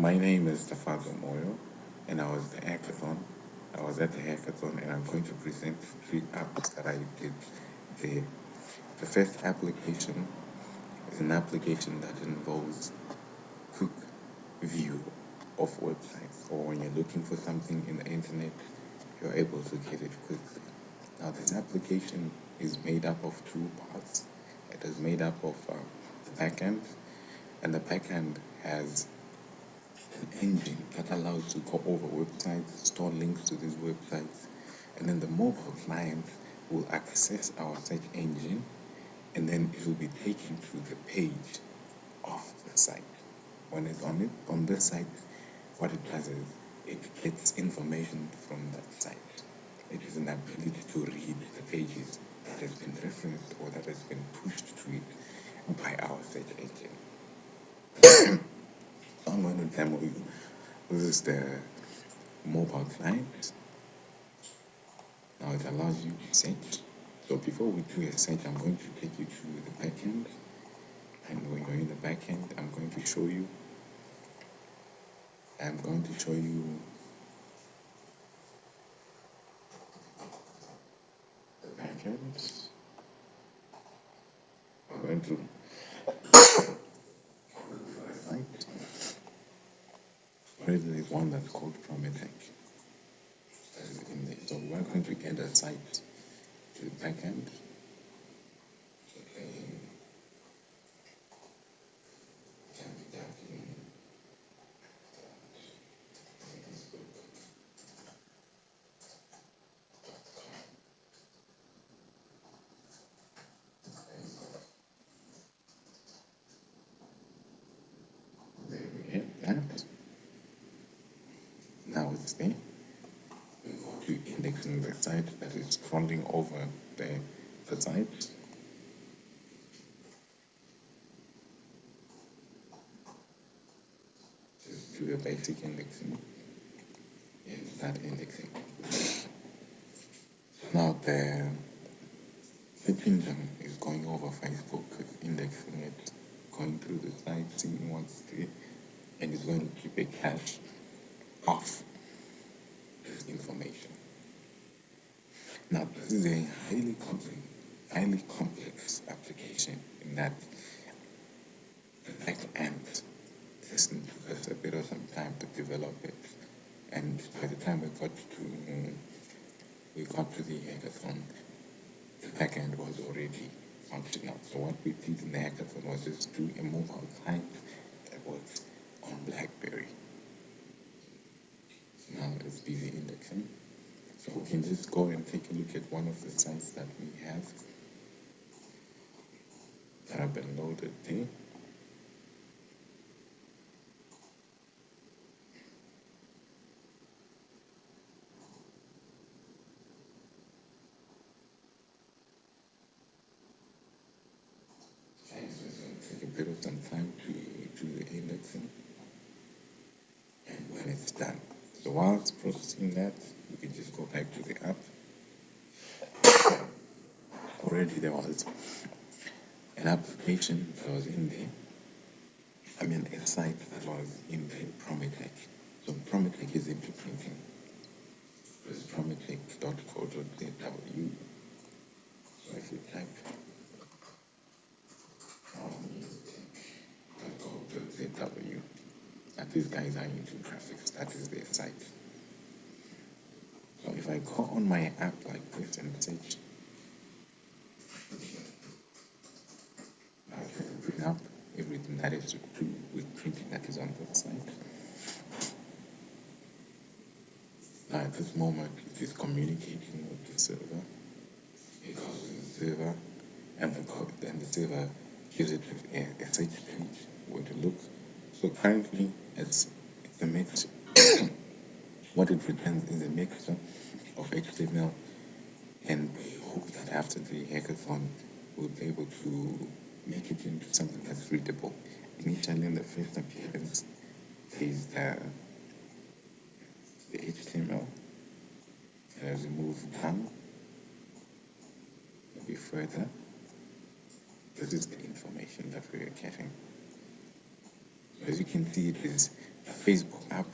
My name is Stefano Moyo, and I was the hackathon. I was at the hackathon, and I'm going to present three apps that I did there. The first application is an application that involves quick view of websites, or when you're looking for something in the internet, you're able to get it quickly. Now, this application is made up of two parts. It is made up of the backend, and the backend has an engine that allows to go over websites, store links to these websites, and then the mobile client will access our search engine, and then it will be taken to the page of the site. When it's on this site, what it does is it gets information from that site. It is an ability to read the pages that has been referenced or that has been pushed to it by our search engine. So I'm going to demo you. This is the mobile client. Now it allows you to search. So before we do a search, I'm going to take you to the backend. And when you're in the backend, I'm going to show you the backend. I'm going to site. Where there is one that's called Prometech. That is in there. So we're going to get a site to the backend. There we have that. Now it's there. We go to indexing the site that is scrolling over the site. Just do a basic indexing. And start indexing. Now the search engine is going over Facebook, it's indexing it, going through the site, seeing what's there, and it's going to keep a cache of this information. Now, this is a highly complex application in that the back end just took us a bit of some time to develop it, and by the time we got to the hackathon, the back end was already functional. So what we did in the hackathon was just do a mobile client that works on BlackBerry. Now it's busy indexing. So we can just go and take a look at one of the sites that we have that have been loaded there. Okay, so it's going to take a bit of some time to do the indexing. And when it's done, so while it's processing that, we can just go back to the app. Already there was an application that was in there. A site that was in the Prometech. So Prometech is into printing. It's prometech.co.zw. So if you type prometech.co.zw, and these guys are into graphics, that is their site. So if I go on my app like this and search, I can bring up everything that is to do with printing that is on the site. Now at this moment, it is communicating with the server. It goes to the server, and then the server gives it a search page where to look. So currently, it's a mix. What it returns is a mixture of HTML, and we hope that after the hackathon, we'll be able to make it into something that's readable. Initially, in the first appearance, is the HTML, and as we move down a bit further, this is the information that we are getting. As you can see, it is Facebook app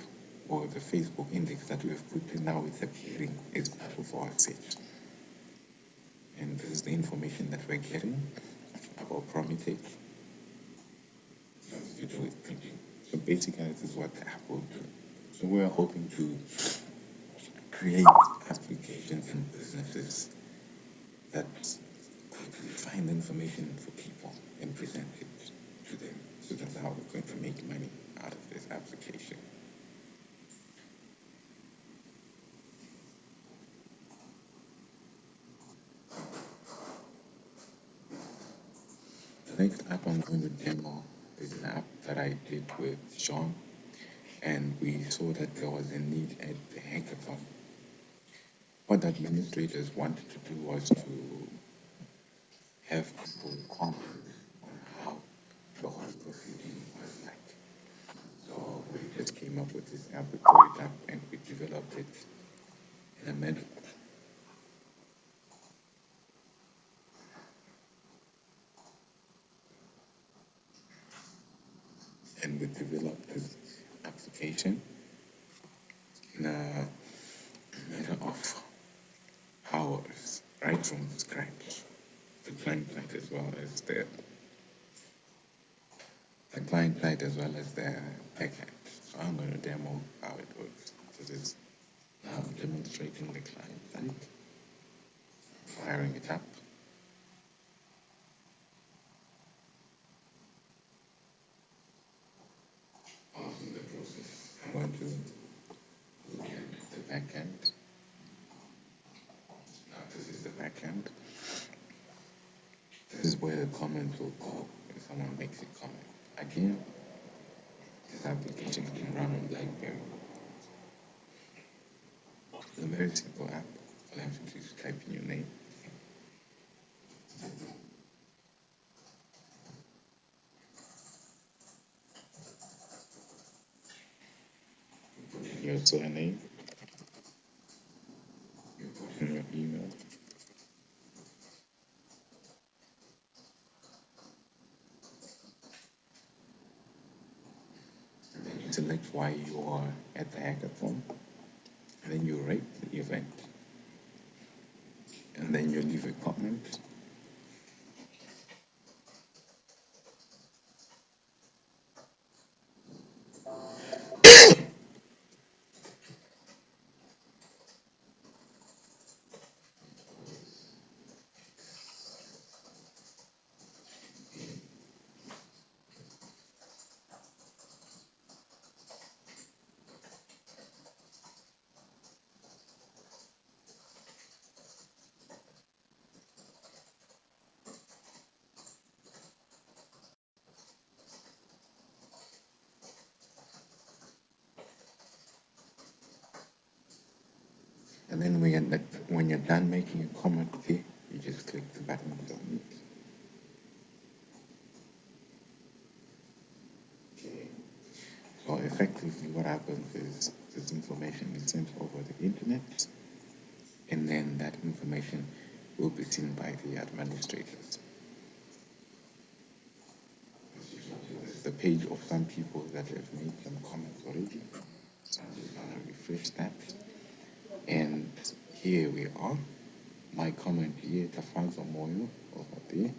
or the Facebook index that we've put in now is appearing as part of our search. And this is the information that we're getting about Prometheus to do with printing. So basically, this is what the app will do. So we're hoping to create applications and businesses that quickly find information for people and present it to them. So that's how we're going to make money out of this application. The next app I'm going to demo is an app that I did with Sean, and we saw that there was a need at the hackathon. What the administrators wanted to do was to have people comment on how the whole proceeding was like. So we just came up with this app, we called it up, and we developed it in a minute. And we developed this application in a matter of hours, right from scratch. The client side as well as the client side as well as the backend. So I'm going to demo how it works. This is now demonstrating the client side, firing it up. Pausing the process. I'm going to look at the backend. Now this is the backend. This is where the comments will go if someone makes a comment. Again, this application can run on BlackBerry. It's a very simple app. All you have to do is type in your name. Put in your surname, you put in your email, and then you select why you are at the hackathon, and then you rate the event, and then you leave a comment. And then when you're done making a comment there, you just click the button submit. Okay. So effectively what happens is this information is sent over the internet, and then that information will be seen by the administrators. This is the page of some people that have made some comments already. So I'm just gonna refresh that. And here we are. My comment here, Tafanzo Moyo, over there.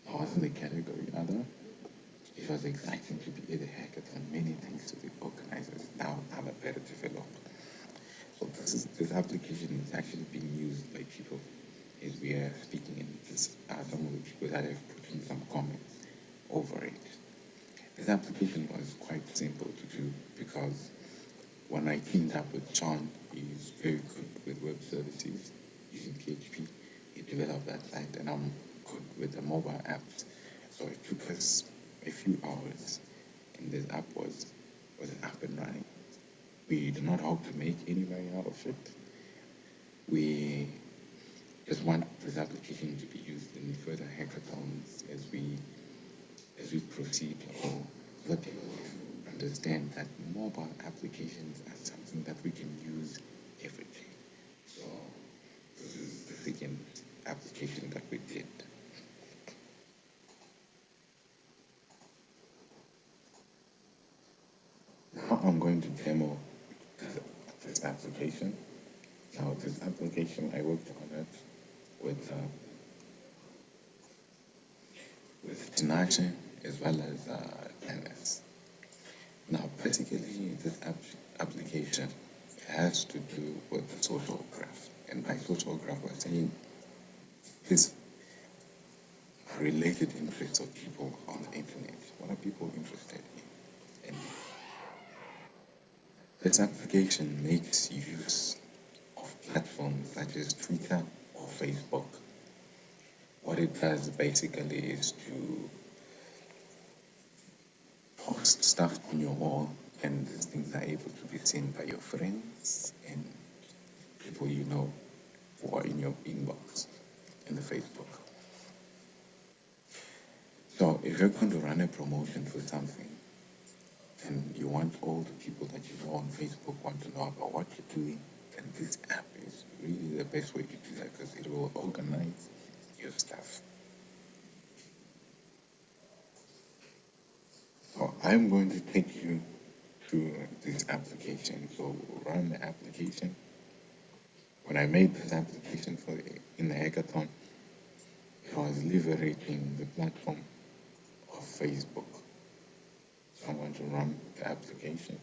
I was in the category other. It was exciting to be at the hackathon. Many thanks to the organizers. Now I'm a better developer. So this application is actually being used by people as we are speaking, and this are some of the people that have put in some comments over it. This application was quite simple to do because when I teamed up with John, he's very good with web services using PHP. He developed that site, and I'm good with the mobile apps. So it took us a few hours, and this app was up and running. We do not hope to make any money out of it. We just want this application to be used in further hackathons as we proceed, or let people understand that mobile applications are something that we can use every day. So this is the second application that we did. now I'm going to demo this application. Now this application, I worked on it with Tinashe as well as NS. Now, basically, this application has to do with the social graph. And by social graph, we're saying this related interests of people on the internet. What are people interested in? And this application makes use of platforms such as Twitter or Facebook. What it does basically is to post stuff on your wall, and these things are able to be seen by your friends and people you know who are in your inbox in the Facebook. So if you're going to run a promotion for something and you want all the people that you know on Facebook want to know about what you're doing, then this app is really the best way to do that because it will organize your stuff. So I'm going to take you through this application. So run the application. When I made this application in the hackathon, I was leveraging the platform of Facebook. So I'm going to run the application.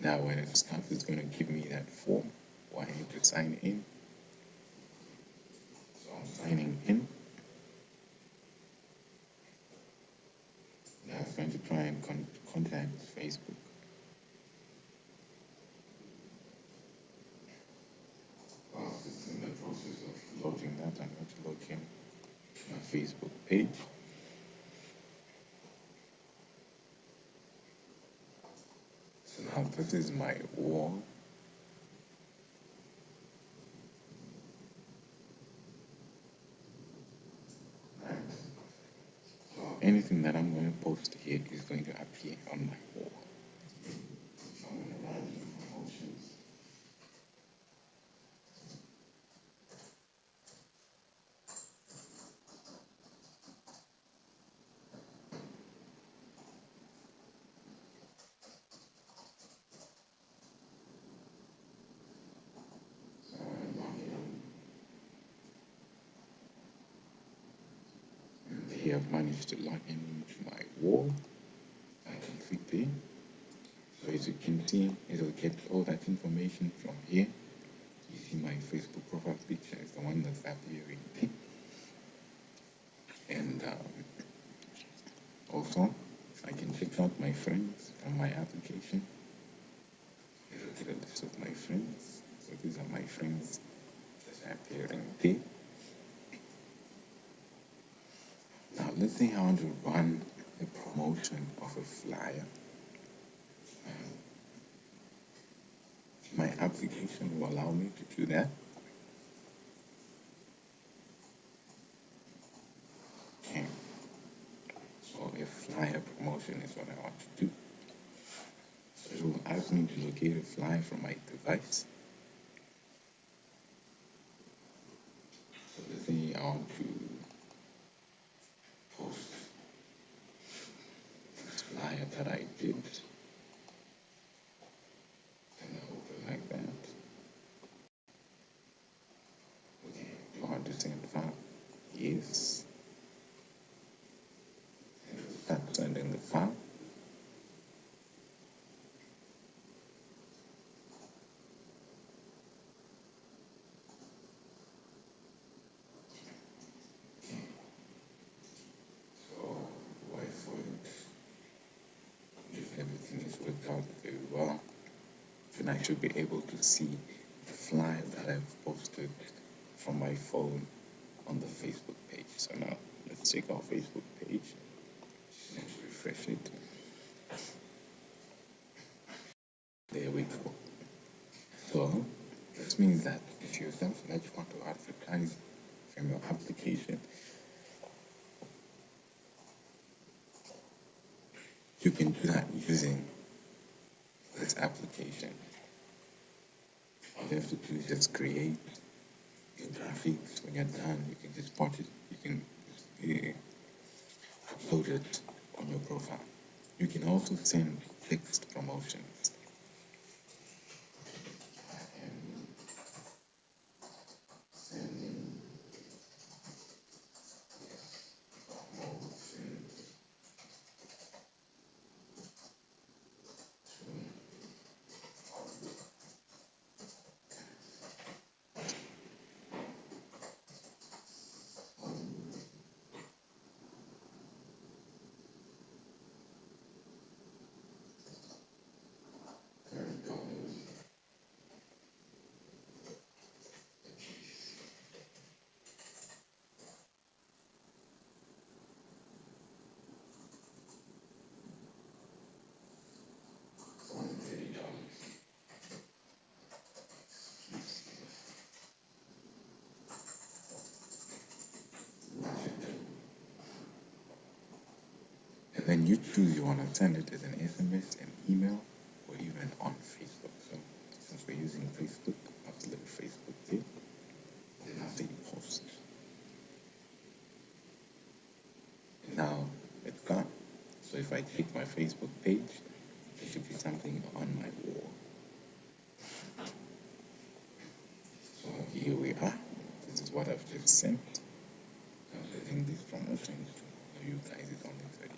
Now when it starts, it's going to give me that form where I need to sign in. So I'm signing in. Now I'm going to try and contact Facebook. While it's in the process of loading that, I'm going to log in to my Facebook page. So now this is my wall. So anything that I'm going to post here is going to appear on my wall. So I'm going to run the promotions. Here I've managed to log into my wall. I can click there. So as you can see, it'll get all that information from here. You see my Facebook profile picture is the one that's appearing there. And also, I can check out my friends from my application. Look at a list of my friends. So these are my friends that's appearing there. Now let's say I want to run a promotion of a flyer. My application will allow me to do that. Okay. So a flyer promotion is what I want to do. So it will ask me to locate a flyer from my device. So let's say I want to post this flyer that I did. And I open like that. Okay, do I want to send file? Yes. Start sending the file. If everything is worked out very well, then I should be able to see the flyer that I've posted from my phone on the Facebook page. So now let's check our Facebook page. Let's refresh it. There we go. So this means that if you're something that you want to advertise from your application, you can do that using this application. All you have to do is just create your graphics. When you're done, you can just put it, you can upload it on your profile. You can also send fixed promotions. And then you choose you want to send it as an SMS, an email, or even on Facebook. So since we're using Facebook, I'll select Facebook there. Then I'll say post. Now it's gone. So if I click my Facebook page, there should be something on my wall. So here we are. This is what I've just sent. I'm letting these promotions to you guys is only $30.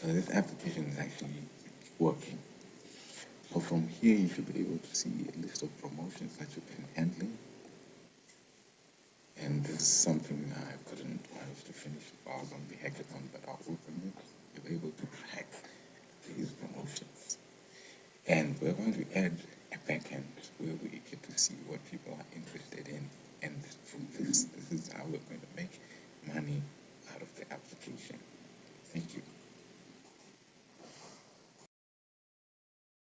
So this application is actually working. So from here you should be able to see a list of promotions that you've been handling. And this is something I couldn't manage to finish